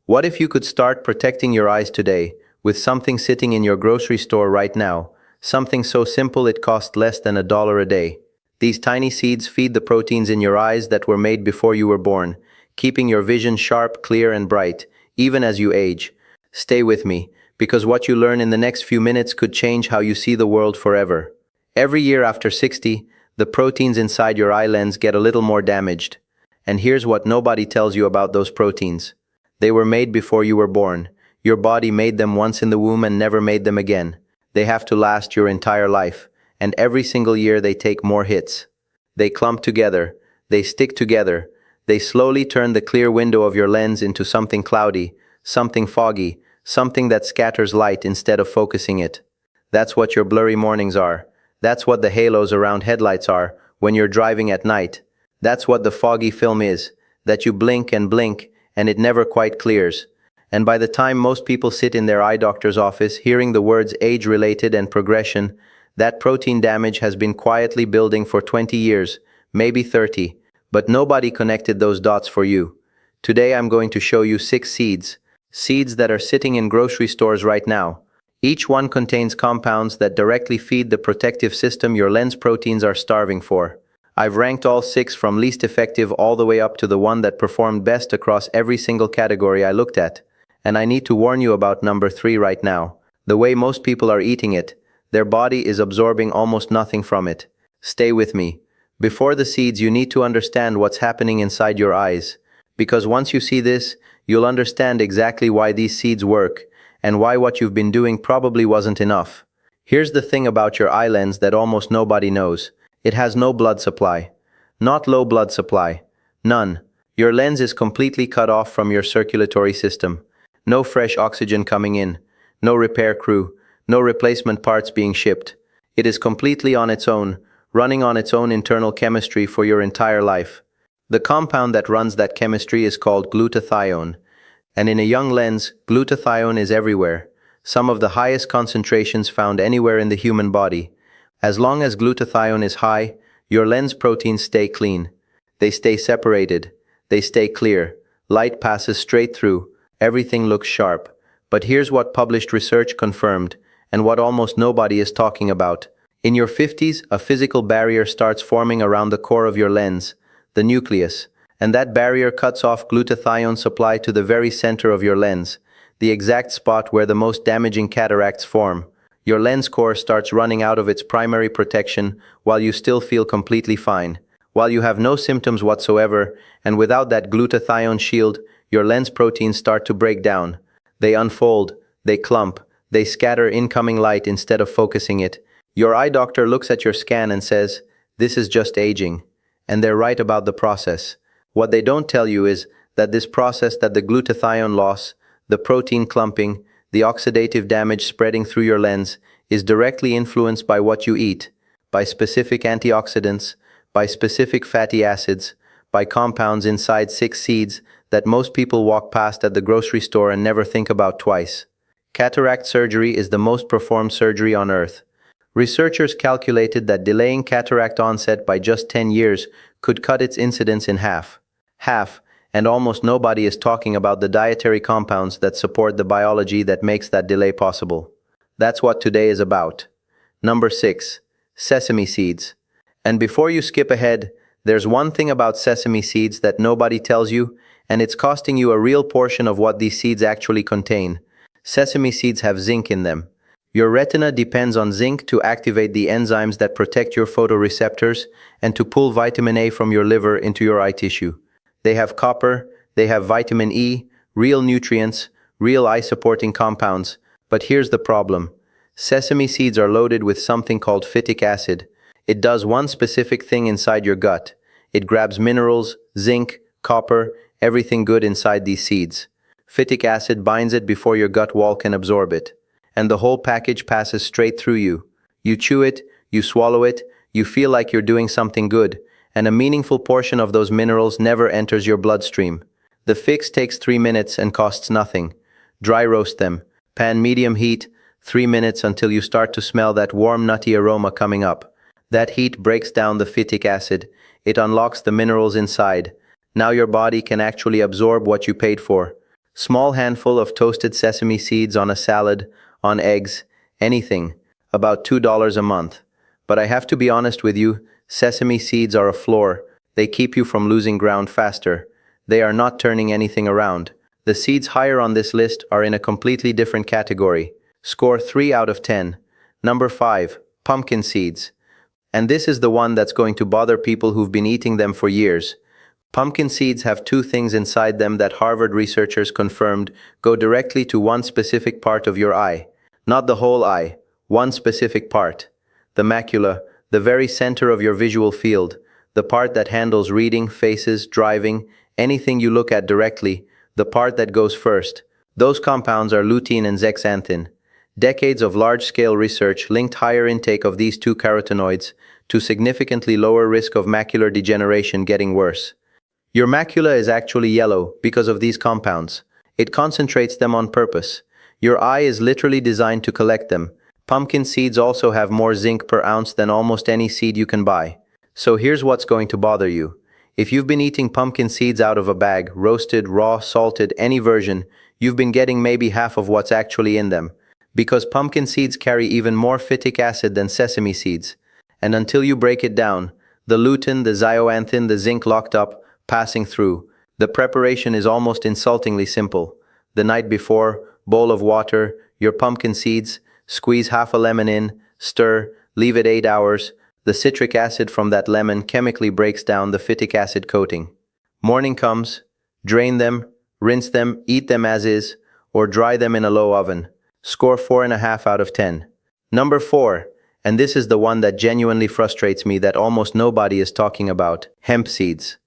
What if you could start protecting your eyes today with something sitting in your grocery store right now, something so simple it costs less than $1 a day? These tiny seeds feed the proteins in your eyes that were made before you were born, keeping your vision sharp, clear, and bright, even as you age. Stay with me, because what you learn in the next few minutes could change how you see the world forever. Every year after 60, the proteins inside your eye lens get a little more damaged. And here's what nobody tells you about those proteins. They were made before you were born. Your body made them once in the womb and never made them again. They have to last your entire life, and every single year they take more hits. They clump together, they stick together, they slowly turn the clear window of your lens into something cloudy, something foggy, something that scatters light instead of focusing it. That's what your blurry mornings are. That's what the halos around headlights are when you're driving at night. That's what the foggy film is, that you blink and it never quite clears. And by the time most people sit in their eye doctor's office hearing the words age-related and progression, that protein damage has been quietly building for 20 years, maybe 30, but nobody connected those dots for you. Today I'm going to show you 6 seeds, seeds that are sitting in grocery stores right now. Each one contains compounds that directly feed the protective system your lens proteins are starving for. I've ranked all 6 from least effective all the way up to the one that performed best across every single category I looked at. And I need to warn you about number 3 right now. The way most people are eating it, their body is absorbing almost nothing from it. Stay with me. Before the seeds, you need to understand what's happening inside your eyes. Because once you see this, you'll understand exactly why these seeds work, and why what you've been doing probably wasn't enough. Here's the thing about your eye lens that almost nobody knows. It has no blood supply. Not low blood supply. None. Your lens is completely cut off from your circulatory system. No fresh oxygen coming in. No repair crew. No replacement parts being shipped. It is completely on its own, running on its own internal chemistry for your entire life. The compound that runs that chemistry is called glutathione. And in a young lens, glutathione is everywhere. Some of the highest concentrations found anywhere in the human body. As long as glutathione is high, your lens proteins stay clean. They stay separated. They stay clear. Light passes straight through. Everything looks sharp. But here's what published research confirmed, and what almost nobody is talking about. In your 50s, a physical barrier starts forming around the core of your lens, the nucleus, and that barrier cuts off glutathione supply to the very center of your lens, the exact spot where the most damaging cataracts form. Your lens core starts running out of its primary protection while you still feel completely fine. While you have no symptoms whatsoever, and without that glutathione shield, your lens proteins start to break down. They unfold, they clump, they scatter incoming light instead of focusing it. Your eye doctor looks at your scan and says, "This is just aging." And they're right about the process. What they don't tell you is that this process, that the glutathione loss, the protein clumping, the oxidative damage spreading through your lens, is directly influenced by what you eat, by specific antioxidants, by specific fatty acids, by compounds inside 6 seeds that most people walk past at the grocery store and never think about twice. Cataract surgery is the most performed surgery on Earth. Researchers calculated that delaying cataract onset by just 10 years could cut its incidence in half. And almost nobody is talking about the dietary compounds that support the biology that makes that delay possible. That's what today is about. Number 6. Sesame seeds. And before you skip ahead, there's one thing about sesame seeds that nobody tells you, and it's costing you a real portion of what these seeds actually contain. Sesame seeds have zinc in them. Your retina depends on zinc to activate the enzymes that protect your photoreceptors and to pull vitamin A from your liver into your eye tissue. They have copper, they have vitamin E, real nutrients, real eye-supporting compounds. But here's the problem. Sesame seeds are loaded with something called phytic acid. It does one specific thing inside your gut. It grabs minerals, zinc, copper, everything good inside these seeds. Phytic acid binds it before your gut wall can absorb it. And the whole package passes straight through you. You chew it, you swallow it, you feel like you're doing something good, and a meaningful portion of those minerals never enters your bloodstream. The fix takes 3 minutes and costs nothing. Dry roast them. Pan medium heat, 3 minutes until you start to smell that warm nutty aroma coming up. That heat breaks down the phytic acid. It unlocks the minerals inside. Now your body can actually absorb what you paid for. Small handful of toasted sesame seeds on a salad, on eggs, anything, about $2 a month. But I have to be honest with you, sesame seeds are a floor. They keep you from losing ground faster. They are not turning anything around. The seeds higher on this list are in a completely different category. Score 3 out of 10. Number 5, pumpkin seeds. And this is the one that's going to bother people who've been eating them for years. Pumpkin seeds have two things inside them that Harvard researchers confirmed go directly to one specific part of your eye. Not the whole eye, one specific part. The macula, the very center of your visual field, the part that handles reading, faces, driving, anything you look at directly, the part that goes first. Those compounds are lutein and zeaxanthin. Decades of large-scale research linked higher intake of these two carotenoids to significantly lower risk of macular degeneration getting worse. Your macula is actually yellow because of these compounds. It concentrates them on purpose. Your eye is literally designed to collect them. Pumpkin seeds also have more zinc per ounce than almost any seed you can buy. So here's what's going to bother you. If you've been eating pumpkin seeds out of a bag, roasted, raw, salted, any version, you've been getting maybe half of what's actually in them. Because pumpkin seeds carry even more phytic acid than sesame seeds. And until you break it down, the lutein, the zeaxanthin, the zinc locked up, passing through. The preparation is almost insultingly simple. The night before, bowl of water, your pumpkin seeds, squeeze half a lemon in, stir, leave it 8 hours. The citric acid from that lemon chemically breaks down the phytic acid coating. Morning comes, drain them, rinse them, eat them as is, or dry them in a low oven. Score 4.5 out of 10. Number 4, and this is the one that genuinely frustrates me that almost nobody is talking about, hemp seeds.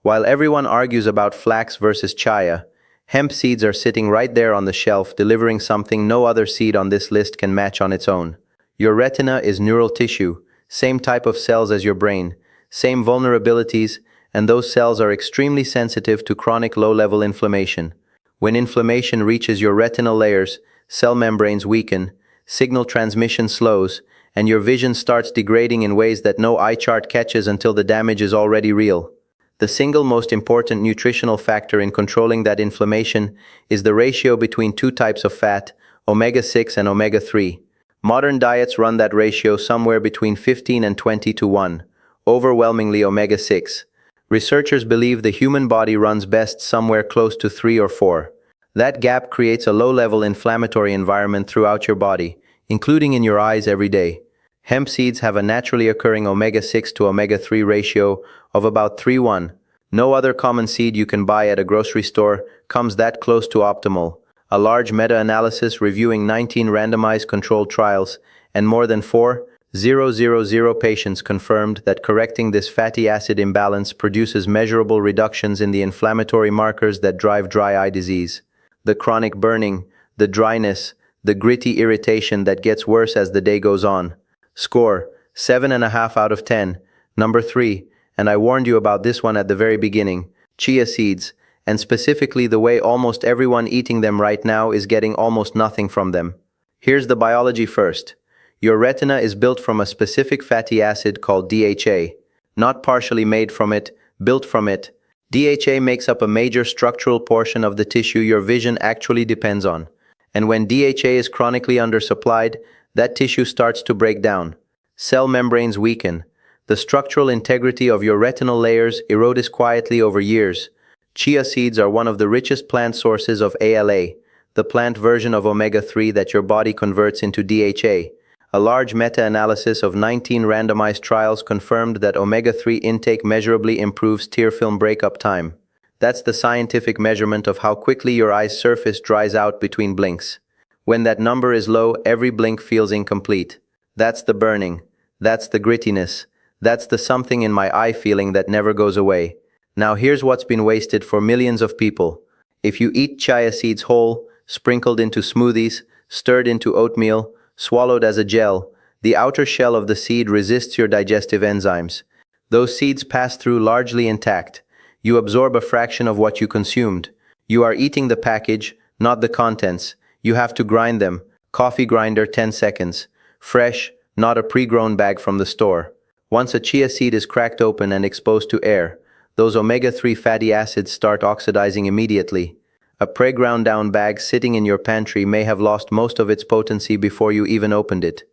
While everyone argues about flax versus chia, hemp seeds are sitting right there on the shelf delivering something no other seed on this list can match on its own. Your retina is neural tissue, same type of cells as your brain, same vulnerabilities, and those cells are extremely sensitive to chronic low-level inflammation. When inflammation reaches your retinal layers, cell membranes weaken, signal transmission slows, and your vision starts degrading in ways that no eye chart catches until the damage is already real. The single most important nutritional factor in controlling that inflammation is the ratio between two types of fat, omega-6 and omega-3. Modern diets run that ratio somewhere between 15 and 20 to 1, overwhelmingly omega-6. Researchers believe the human body runs best somewhere close to 3 or 4. That gap creates a low-level inflammatory environment throughout your body, including in your eyes every day. Hemp seeds have a naturally occurring omega-6 to omega-3 ratio of about 3:1. No other common seed you can buy at a grocery store comes that close to optimal. A large meta-analysis reviewing 19 randomized controlled trials and more than 4,000 patients confirmed that correcting this fatty acid imbalance produces measurable reductions in the inflammatory markers that drive dry eye disease. The chronic burning, the dryness, the gritty irritation that gets worse as the day goes on. Score 7.5 out of 10. Number 3, and I warned you about this one at the very beginning, chia seeds, and specifically the way almost everyone eating them right now is getting almost nothing from them. Here's the biology first. Your retina is built from a specific fatty acid called DHA, not partially made from it, built from it. DHA makes up a major structural portion of the tissue your vision actually depends on. And when DHA is chronically undersupplied, that tissue starts to break down. Cell membranes weaken. The structural integrity of your retinal layers erodes quietly over years. Chia seeds are one of the richest plant sources of ALA, the plant version of omega-3 that your body converts into DHA. A large meta-analysis of 19 randomized trials confirmed that omega-3 intake measurably improves tear film breakup time. That's the scientific measurement of how quickly your eye's surface dries out between blinks. When that number is low, every blink feels incomplete. That's the burning. That's the grittiness. That's the something in my eye feeling that never goes away. Now here's what's been wasted for millions of people. If you eat chia seeds whole, sprinkled into smoothies, stirred into oatmeal, swallowed as a gel, the outer shell of the seed resists your digestive enzymes. Those seeds pass through largely intact. You absorb a fraction of what you consumed. You are eating the package, not the contents. You have to grind them. Coffee grinder 10 seconds. Fresh, not a pre-grown bag from the store. Once a chia seed is cracked open and exposed to air, those omega-3 fatty acids start oxidizing immediately. A pre-ground down bag sitting in your pantry may have lost most of its potency before you even opened it.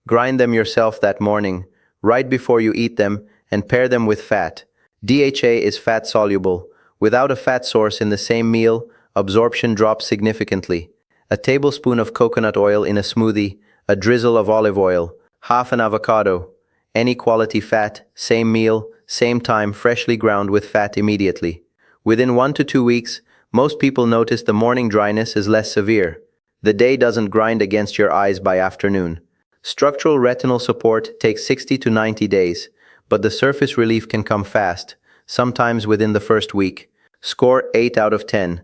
Grind them yourself that morning, right before you eat them, and pair them with fat. DHA is fat soluble. Without a fat source in the same meal, absorption drops significantly. A tablespoon of coconut oil in a smoothie, a drizzle of olive oil, half an avocado. Any quality fat, same meal, same time, freshly ground with fat immediately. Within 1 to 2 weeks, most people notice the morning dryness is less severe. The day doesn't grind against your eyes by afternoon. Structural retinal support takes 60 to 90 days, but the surface relief can come fast, sometimes within the first week. Score 8 out of 10.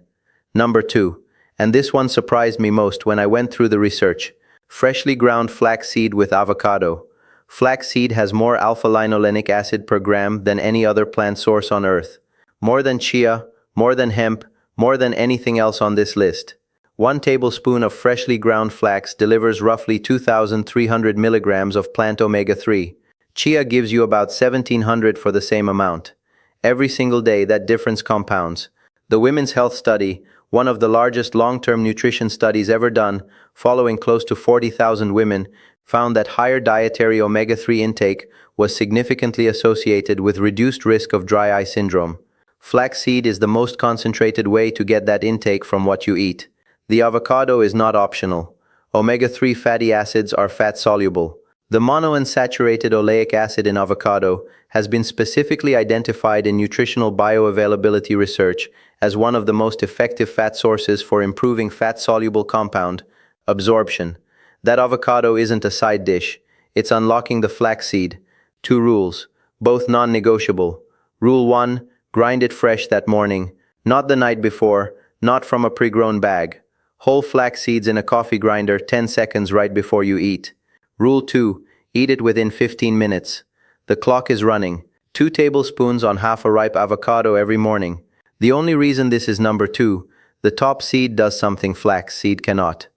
Number 2. And this one surprised me most when I went through the research. Freshly ground flax seed with avocado. Flax seed has more alpha-linolenic acid per gram than any other plant source on earth. More than chia, more than hemp, more than anything else on this list. 1 tablespoon of freshly ground flax delivers roughly 2,300 milligrams of plant omega-3. Chia gives you about 1,700 for the same amount. Every single day that difference compounds. The Women's Health Study, one of the largest long-term nutrition studies ever done, following close to 40,000 women, found that higher dietary omega-3 intake was significantly associated with reduced risk of dry eye syndrome. Flaxseed is the most concentrated way to get that intake from what you eat. The avocado is not optional. Omega-3 fatty acids are fat-soluble. The monounsaturated oleic acid in avocado has been specifically identified in nutritional bioavailability research as one of the most effective fat sources for improving fat-soluble compound absorption. That avocado isn't a side dish, it's unlocking the flaxseed. 2 rules, both non-negotiable. Rule 1, grind it fresh that morning, not the night before, not from a pre-grown bag. Whole flax seeds in a coffee grinder 10 seconds right before you eat. Rule 2, eat it within 15 minutes. The clock is running. 2 tablespoons on half a ripe avocado every morning. The only reason this is number 2, the top seed does something flax seed cannot.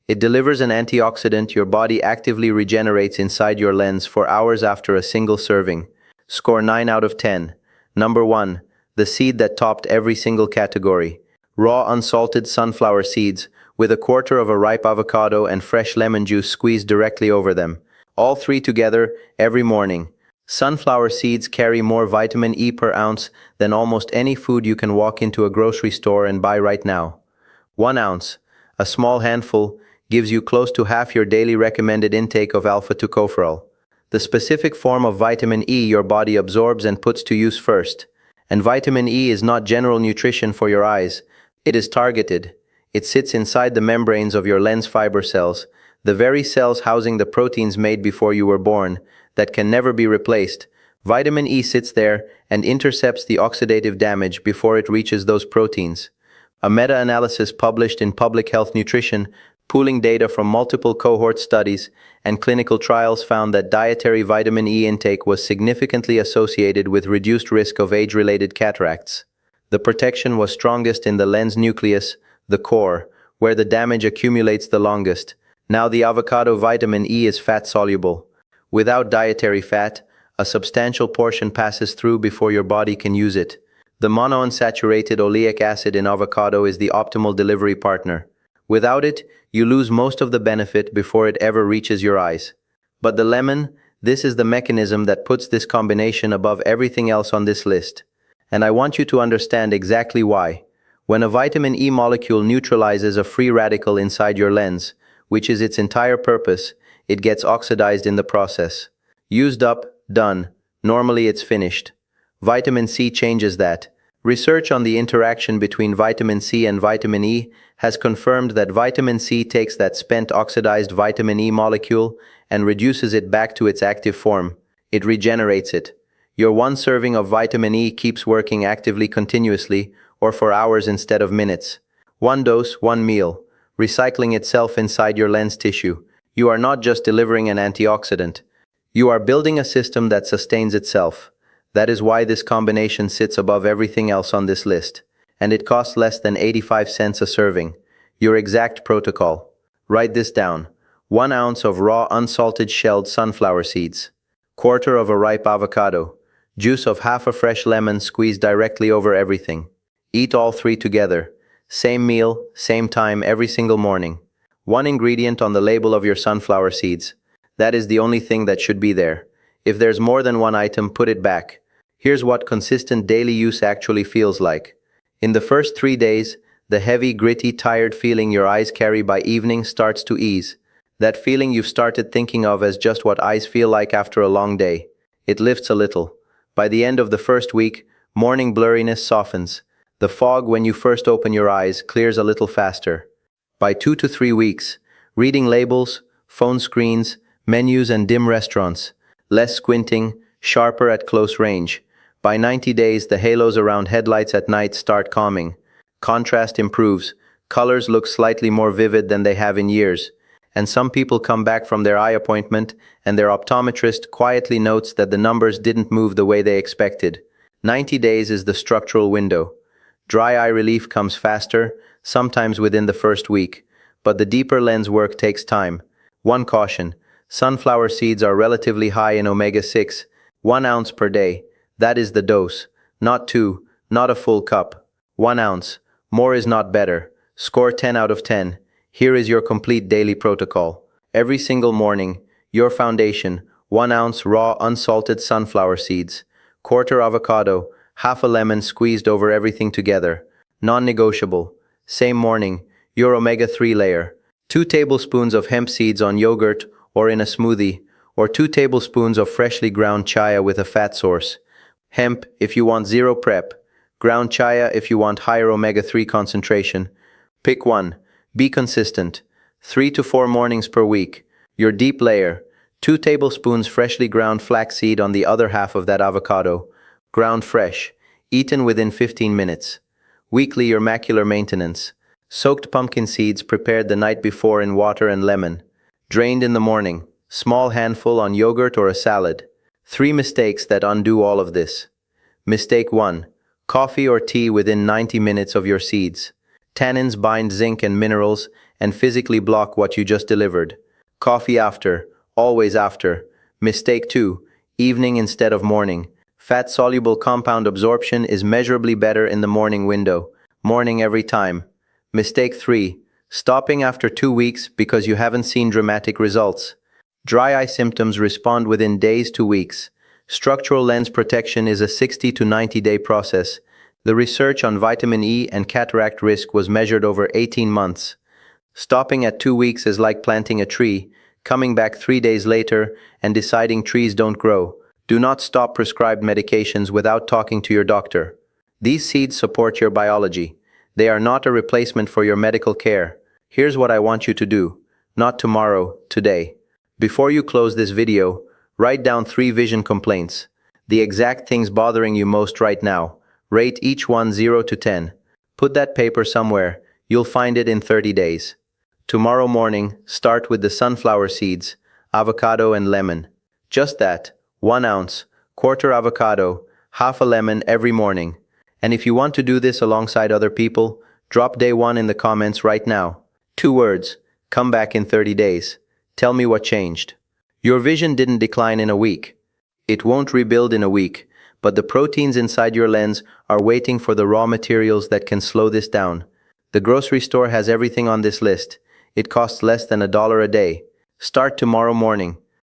It delivers an antioxidant your body actively regenerates inside your lens for hours after a single serving. Score 9 out of 10. Number 1, the seed that topped every single category. Raw unsalted sunflower seeds, with a quarter of a ripe avocado and fresh lemon juice squeezed directly over them. All 3 together, every morning. Sunflower seeds carry more vitamin E per ounce than almost any food you can walk into a grocery store and buy right now. 1 ounce, a small handful, gives you close to half your daily recommended intake of alpha-tocopherol, the specific form of vitamin E your body absorbs and puts to use first. And vitamin E is not general nutrition for your eyes. It is targeted. It sits inside the membranes of your lens fiber cells, the very cells housing the proteins made before you were born, that can never be replaced. Vitamin E sits there and intercepts the oxidative damage before it reaches those proteins. A meta-analysis published in Public Health Nutrition, pooling data from multiple cohort studies and clinical trials, found that dietary vitamin E intake was significantly associated with reduced risk of age-related cataracts. The protection was strongest in the lens nucleus, the core, where the damage accumulates the longest. Now the avocado vitamin E is fat-soluble. Without dietary fat, a substantial portion passes through before your body can use it. The monounsaturated oleic acid in avocado is the optimal delivery partner. Without it, you lose most of the benefit before it ever reaches your eyes. But the lemon, this is the mechanism that puts this combination above everything else on this list. And I want you to understand exactly why. When a vitamin E molecule neutralizes a free radical inside your lens, which is its entire purpose, it gets oxidized in the process. Used up, done. Normally it's finished. Vitamin C changes that. Research on the interaction between vitamin C and vitamin E has confirmed that vitamin C takes that spent oxidized vitamin E molecule and reduces it back to its active form. It regenerates it. Your 1 serving of vitamin E keeps working actively continuously, or for hours instead of minutes. 1 dose, 1 meal, recycling itself inside your lens tissue. You are not just delivering an antioxidant. You are building a system that sustains itself. That is why this combination sits above everything else on this list. And it costs less than 85 cents a serving. Your exact protocol. Write this down. 1 ounce of raw unsalted shelled sunflower seeds. Quarter of a ripe avocado. Juice of half a fresh lemon squeezed directly over everything. Eat all 3 together. Same meal, same time every single morning. One ingredient on the label of your sunflower seeds. That is the only thing that should be there. If there's more than one item, put it back. Here's what consistent daily use actually feels like. In the first 3 days, the heavy, gritty, tired feeling your eyes carry by evening starts to ease. That feeling you've started thinking of as just what eyes feel like after a long day. It lifts a little. By the end of the first week, morning blurriness softens. The fog when you first open your eyes clears a little faster. By 2 to 3 weeks, reading labels, phone screens, menus and dim restaurants, less squinting, sharper at close range. By 90 days, the halos around headlights at night start calming. Contrast improves, colors look slightly more vivid than they have in years. And some people come back from their eye appointment and their optometrist quietly notes that the numbers didn't move the way they expected. 90 days is the structural window. Dry eye relief comes faster, sometimes within the first week, but the deeper lens work takes time. One caution, sunflower seeds are relatively high in omega-6, 1 ounce per day. That is the dose, not 2, not a full cup. 1 ounce, more is not better. Score 10 out of 10. Here is your complete daily protocol. Every single morning, your foundation, 1 ounce raw unsalted sunflower seeds, quarter avocado, half a lemon squeezed over everything together. Non-negotiable. Same morning, your omega-3 layer, 2 tablespoons of hemp seeds on yogurt or in a smoothie, or 2 tablespoons of freshly ground chia with a fat source. Hemp if you want zero prep, ground chia if you want higher omega-3 concentration. Pick one. Be consistent. 3 to 4 mornings per week. Your deep layer, 2 tablespoons freshly ground flax seed on the other half of that avocado. Ground fresh. Eaten within 15 minutes. Weekly your macular maintenance. Soaked pumpkin seeds prepared the night before in water and lemon. Drained in the morning. Small handful on yogurt or a salad. 3 mistakes that undo all of this. Mistake 1. Coffee or tea within 90 minutes of your seeds. Tannins bind zinc and minerals and physically block what you just delivered. Coffee after, always after. Mistake 2. Evening instead of morning. Fat-soluble compound absorption is measurably better in the morning window. Morning every time. Mistake 3. Stopping after 2 weeks because you haven't seen dramatic results. Dry eye symptoms respond within days to weeks. Structural lens protection is a 60 to 90-day process. The research on vitamin E and cataract risk was measured over 18 months. Stopping at 2 weeks is like planting a tree, coming back 3 days later and deciding trees don't grow. Do not stop prescribed medications without talking to your doctor. These seeds support your biology. They are not a replacement for your medical care. Here's what I want you to do. Not tomorrow, today. Before you close this video, write down 3 vision complaints. The exact things bothering you most right now. Rate each one 0 to 10. Put that paper somewhere. You'll find it in 30 days. Tomorrow morning, start with the sunflower seeds, avocado and lemon. Just that. 1 ounce, quarter avocado, half a lemon every morning. And if you want to do this alongside other people, drop day 1 in the comments right now. 2 words. Come back in 30 days. Tell me what changed. Your vision didn't decline in a week. It won't rebuild in a week, but the proteins inside your lens are waiting for the raw materials that can slow this down. The grocery store has everything on this list. It costs less than $1 a day. Start tomorrow morning.